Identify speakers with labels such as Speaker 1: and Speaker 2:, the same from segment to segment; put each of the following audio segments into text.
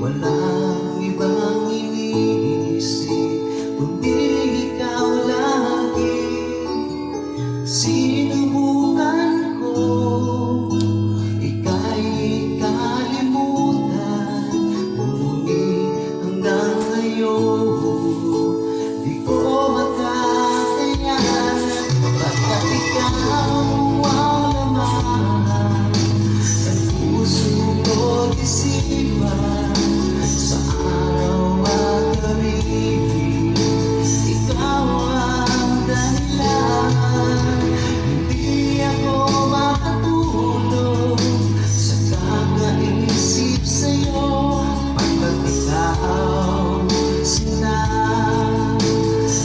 Speaker 1: Walang ibang iniisip kundi ikaw lagi. Sinubukan ko ika'y kalimutan, ngunit hanggang ngayon di ko makakayanan. Pagkat ikaw ang laman ng puso ko't isipan, sa araw at gabi, ikaw ang dahilan. Hindi ako makatulog sa kakaisip sa'yo, pagkat ikaw sila,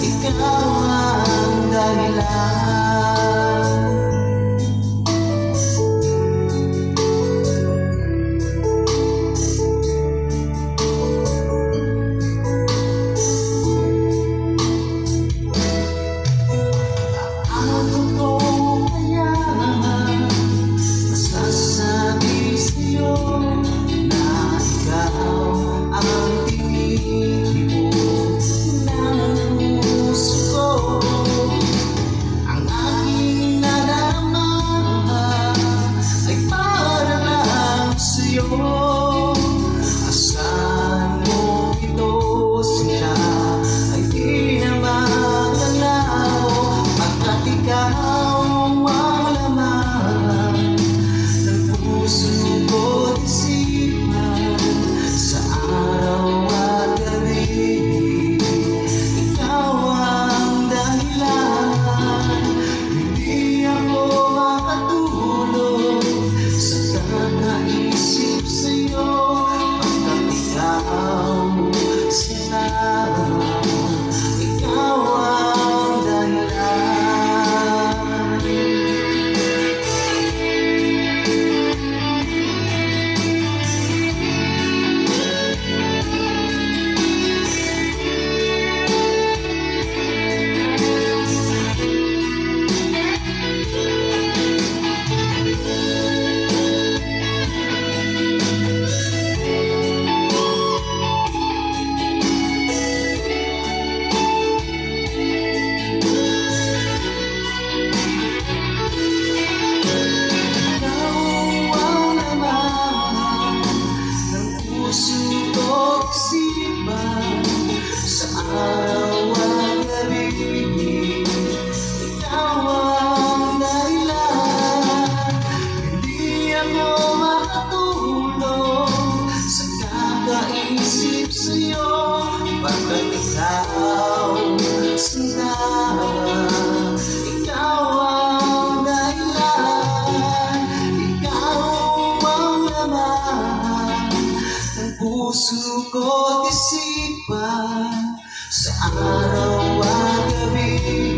Speaker 1: ikaw ang dahilan. Asahan mo ito, sila ay di na maglalaw, pagkat ikaw ang laman ng puso ko't isipan, sa araw at gabi, ikaw ang dahilan. Hindi ako makatulog sa kakaisip sa'yo, sila, ikaw ang dahilan. Sa araw at gabi, ikaw ang dahilan. Hindi ako makatulog sa kakaisip sa'yo, pagkat ikaw sila, ikaw ang dahilan. Ikaw ang laman ng puso ko't isipan, sa araw at gabi.